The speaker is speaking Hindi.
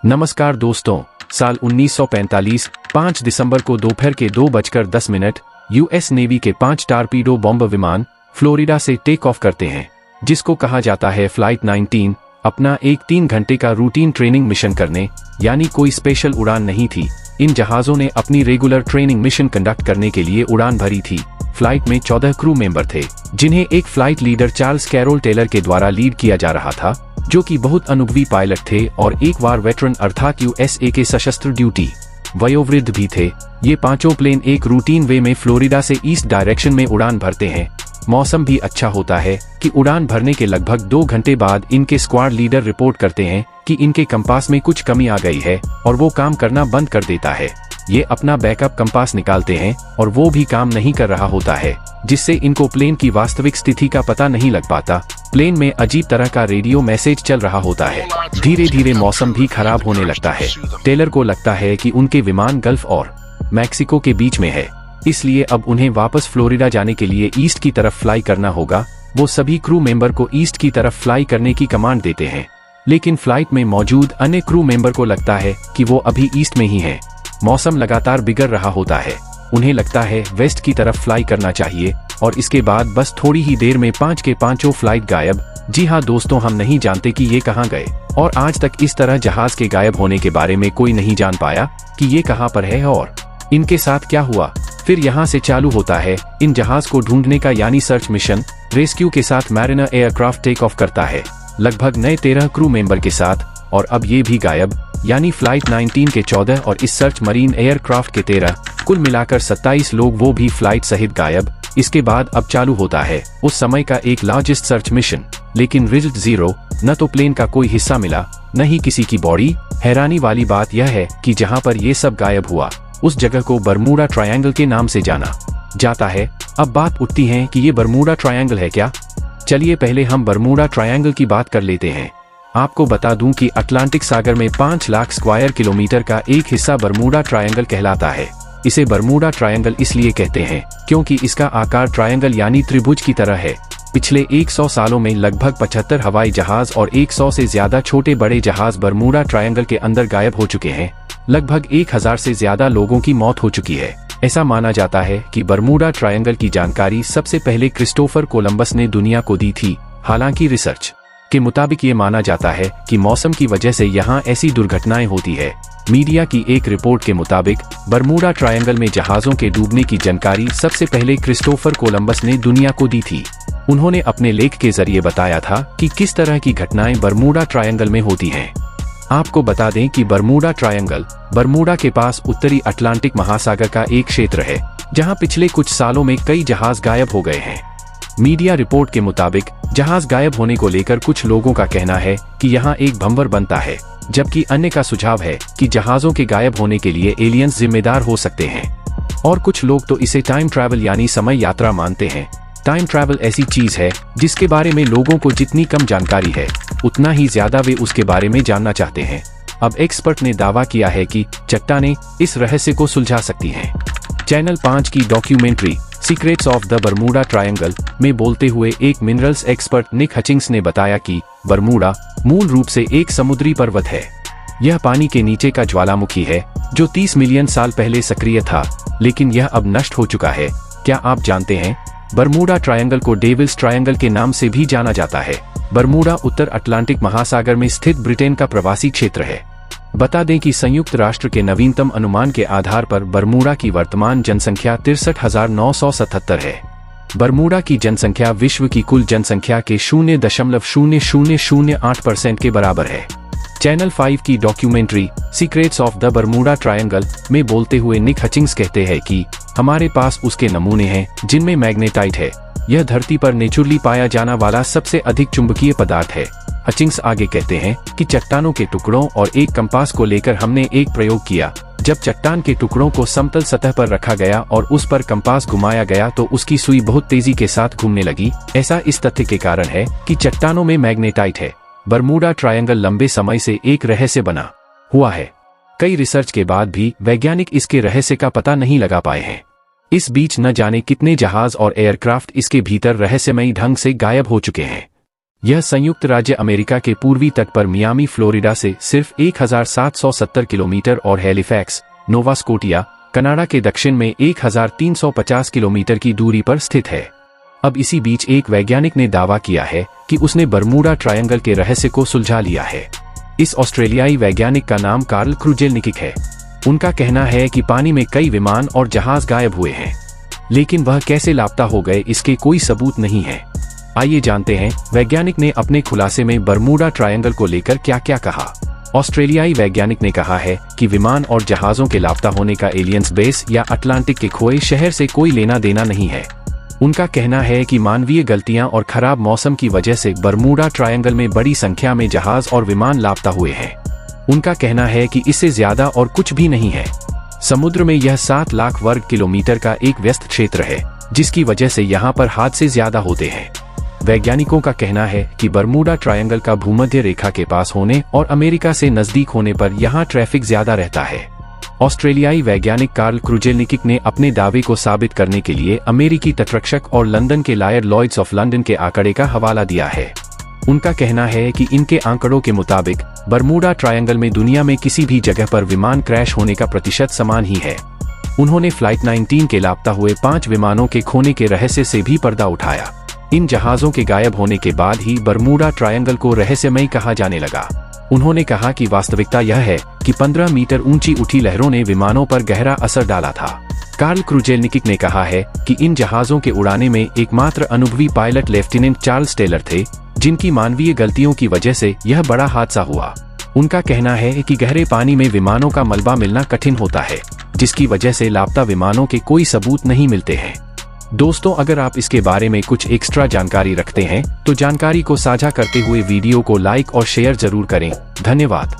नमस्कार दोस्तों, साल 1945 5 दिसंबर को दोपहर के 2:10 यूएस नेवी के 5 टारपीडो बॉम्ब विमान फ्लोरिडा से टेक ऑफ करते हैं, जिसको कहा जाता है फ्लाइट 19, अपना एक 3 घंटे का रूटीन ट्रेनिंग मिशन करने, यानी कोई स्पेशल उड़ान नहीं थी। इन जहाज़ों ने अपनी रेगुलर ट्रेनिंग मिशन कंडक्ट करने के लिए उड़ान भरी थी। फ्लाइट में 14 क्रू मेंबर थे, जिन्हें एक flight leader Charles Carroll Taylor के द्वारा लीड किया जा रहा था, जो कि बहुत अनुभवी पायलट थे और एक बार वेटरन अर्थात यूएसए के सशस्त्र ड्यूटी वयोवृद्ध भी थे। ये पांचों प्लेन एक रूटीन वे में फ्लोरिडा से ईस्ट डायरेक्शन में उड़ान भरते हैं। मौसम भी अच्छा होता है कि उड़ान भरने के लगभग 2 घंटे बाद इनके स्क्वाड लीडर रिपोर्ट करते हैं कि इनके कंपास में कुछ कमी आ गई है और वो काम करना बंद कर देता है। ये अपना बैकअप कंपास निकालते हैं और वो भी काम नहीं कर रहा होता है, जिससे इनको प्लेन की वास्तविक स्थिति का पता नहीं लग पाता। प्लेन में अजीब तरह का रेडियो मैसेज चल रहा होता है। धीरे धीरे मौसम भी खराब होने लगता है। टेलर को लगता है कि उनके विमान गल्फ और मैक्सिको के बीच में है, इसलिए अब उन्हें वापस फ्लोरिडा जाने के लिए ईस्ट की तरफ फ्लाई करना होगा। वो सभी क्रू मेंबर को ईस्ट की तरफ फ्लाई करने की कमांड देते हैं, लेकिन फ्लाइट में मौजूद अन्य क्रू मेंबर को लगता है कि वो अभी ईस्ट में ही है। मौसम लगातार बिगड़ रहा होता है। उन्हें लगता है वेस्ट की तरफ फ्लाई करना चाहिए और इसके बाद बस थोड़ी ही देर में 5 के 5 फ्लाइट गायब। जी हाँ दोस्तों, हम नहीं जानते कि ये कहाँ गए और आज तक इस तरह जहाज के गायब होने के बारे में कोई नहीं जान पाया कि ये कहाँ पर है और इनके साथ क्या हुआ। फिर यहाँ से चालू होता है इन जहाज को ढूंढने का, यानी सर्च मिशन। रेस्क्यू के साथ मैरिनर एयरक्राफ्ट टेक ऑफ करता है, लगभग नए 13 क्रू मेंबर के साथ, और अब ये भी गायब, यानी फ्लाइट 19 के 14 और इस सर्च मरीन एयरक्राफ्ट के 13, कुल मिलाकर 27 लोग, वो भी फ्लाइट सहित गायब। इसके बाद अब चालू होता है उस समय का एक लार्जेस्ट सर्च मिशन, लेकिन रिजल्ट 0। न तो प्लेन का कोई हिस्सा मिला, न ही किसी की बॉडी। हैरानी वाली बात यह है कि जहां पर ये सब गायब हुआ, उस जगह को बरमूडा ट्रायंगल के नाम से जाना जाता है। अब बात उठती है कि ये बरमूडा ट्रायंगल है क्या? चलिए पहले हम बरमूडा ट्रायंगल की बात कर लेते हैं। आपको बता दूं कि अटलांटिक सागर में 5 लाख स्क्वायर किलोमीटर का एक हिस्सा बरमूडा ट्रायंगल कहलाता है। इसे बरमूडा ट्रायंगल इसलिए कहते हैं क्योंकि इसका आकार ट्रायंगल यानी त्रिभुज की तरह है। पिछले 100 सालों में लगभग 75 हवाई जहाज और 100 से ज्यादा छोटे बड़े जहाज बरमूडा ट्रायंगल के अंदर गायब हो चुके हैं। लगभग 1000 से ज्यादा लोगों की मौत हो चुकी है। ऐसा माना जाता है कि बरमूडा ट्रायंगल की जानकारी सबसे पहले क्रिस्टोफर कोलंबस ने दुनिया को दी थी। हालांकि रिसर्च के मुताबिक ये माना जाता है कि मौसम की वजह से यहाँ ऐसी दुर्घटनाएं होती है। मीडिया की एक रिपोर्ट के मुताबिक बरमूडा ट्रायंगल में जहाजों के डूबने की जानकारी सबसे पहले क्रिस्टोफर कोलंबस ने दुनिया को दी थी। उन्होंने अपने लेख के जरिए बताया था कि किस तरह की घटनाएं बरमूडा ट्रायंगल में होती हैं। आपको बता दें कि बरमूडा ट्रायंगल बरमूडा के पास उत्तरी अटलांटिक महासागर का एक क्षेत्र है, जहां पिछले कुछ सालों में कई जहाज गायब हो गए हैं। मीडिया रिपोर्ट के मुताबिक जहाज गायब होने को लेकर कुछ लोगों का कहना है कि यहाँ एक भंवर बनता है, जबकि अन्य का सुझाव है कि जहाजों के गायब होने के लिए एलियंस जिम्मेदार हो सकते हैं। और कुछ लोग तो इसे टाइम ट्रैवल यानी समय यात्रा मानते हैं। टाइम ट्रैवल ऐसी चीज है जिसके बारे में लोगों को जितनी कम जानकारी है, उतना ही ज्यादा वे उसके बारे में जानना चाहते हैं। अब एक्सपर्ट ने दावा किया है कि चट्टानें इस रहस्य को सुलझा सकती हैं। चैनल 5 की documentary secrets of the Bermuda triangle में बोलते हुए एक मिनरल्स एक्सपर्ट निक हचिंग्स ने बताया कि बरमूडा मूल रूप से एक समुद्री पर्वत है। यह पानी के नीचे का ज्वालामुखी है जो 30 मिलियन साल पहले सक्रिय था, लेकिन यह अब नष्ट हो चुका है। क्या आप जानते हैं, बरमूडा ट्रायंगल को डेविल्स ट्रायंगल के नाम से भी जाना जाता है। बरमूडा उत्तर अटलांटिक महासागर में स्थित ब्रिटेन का प्रवासी क्षेत्र है। बता दें कि संयुक्त राष्ट्र के नवीनतम अनुमान के आधार पर बरमूडा की वर्तमान जनसंख्या 63,977 है। बरमूडा की जनसंख्या विश्व की कुल जनसंख्या के 0.0008% के बराबर है। चैनल 5 की documentary secrets of the Bermuda triangle में बोलते हुए निक हचिंग्स कहते हैं कि हमारे पास उसके नमूने हैं जिनमें मैग्नेटाइट है। यह धरती पर नेचुरली पाया जाना वाला सबसे अधिक चुंबकीय पदार्थ है। हचिंग्स आगे कहते हैं कि चट्टानों के टुकड़ों और एक कंपास को लेकर हमने एक प्रयोग किया। जब चट्टान के टुकड़ों को समतल सतह पर रखा गया और उस पर कंपास घुमाया गया तो उसकी सुई बहुत तेजी के साथ घूमने लगी। ऐसा इस तथ्य के कारण है कि चट्टानों में मैग्नेटाइट है। बरमूडा ट्रायंगल लंबे समय से एक रहस्य बना हुआ है। कई रिसर्च के बाद भी वैज्ञानिक इसके रहस्य का पता नहीं लगा पाए हैं। इस बीच न जाने कितने जहाज और एयरक्राफ्ट इसके भीतर रहस्यमयी ढंग से गायब हो चुके हैं। यह संयुक्त राज्य अमेरिका के पूर्वी तट पर मियामी फ्लोरिडा से सिर्फ 1770 किलोमीटर और हैलिफैक्स, नोवा स्कोटिया, कनाडा के दक्षिण में 1350 किलोमीटर की दूरी पर स्थित है। अब इसी बीच एक वैज्ञानिक ने दावा किया है कि उसने बरमूडा ट्रायंगल के रहस्य को सुलझा लिया है। इस ऑस्ट्रेलियाई वैज्ञानिक का नाम कार्ल क्रुजेलनिक है। उनका कहना है कि पानी में कई विमान और जहाज गायब हुए हैं, लेकिन वह कैसे लापता हो गए इसके कोई सबूत नहीं है। आइए जानते हैं वैज्ञानिक ने अपने खुलासे में बरमूडा ट्रायंगल को लेकर क्या क्या कहा। ऑस्ट्रेलियाई वैज्ञानिक ने कहा है कि विमान और जहाजों के लापता होने का एलियंस बेस या अटलांटिक के खोए शहर से कोई लेना देना नहीं है। उनका कहना है कि मानवीय गलतियां और खराब मौसम की वजह से बरमूडा ट्रायंगल में बड़ी संख्या में जहाज और विमान लापता हुए हैं। उनका कहना है कि इससे ज्यादा और कुछ भी नहीं है। समुद्र में यह 7 लाख वर्ग किलोमीटर का एक व्यस्त क्षेत्र है, जिसकी वजह से यहाँ पर हादसे ज्यादा होते हैं। वैज्ञानिकों का कहना है कि बरमूडा ट्रायंगल का भूमध्य रेखा के पास होने और अमेरिका से नजदीक होने पर यहाँ ट्रैफिक ज्यादा रहता है। ऑस्ट्रेलियाई वैज्ञानिक कार्ल क्रुजेलनिक ने अपने दावे को साबित करने के लिए अमेरिकी तटरक्षक और लंदन के लॉयर लॉयड्स ऑफ लंदन के आंकड़े का हवाला दिया है। उनका कहना है कि इनके आंकड़ों के मुताबिक बरमूडा ट्रायंगल में दुनिया में किसी भी जगह पर विमान क्रैश होने का प्रतिशत समान ही है। उन्होंने फ्लाइट 19 के लापता हुए 5 विमानों के खोने के रहस्य से भी पर्दा उठाया। इन जहाजों के गायब होने के बाद ही बरमूडा ट्रायंगल को रहस्यमयी कहा जाने लगा। उन्होंने कहा कि वास्तविकता यह है कि 15 मीटर ऊंची उठी लहरों ने विमानों पर गहरा असर डाला था। कार्ल क्रुजेलनिक ने कहा है कि इन जहाजों के उड़ाने में एकमात्र अनुभवी पायलट लेफ्टिनेंट चार्ल्स टेलर थे, जिनकी मानवीय गलतियों की वजह से यह बड़ा हादसा हुआ। उनका कहना है कि गहरे पानी में विमानों का मलबा मिलना कठिन होता है, जिसकी वजह से लापता विमानों के कोई सबूत नहीं मिलते हैं। दोस्तों, अगर आप इसके बारे में कुछ एक्स्ट्रा जानकारी रखते हैं तो जानकारी को साझा करते हुए वीडियो को लाइक और शेयर जरूर करें। धन्यवाद।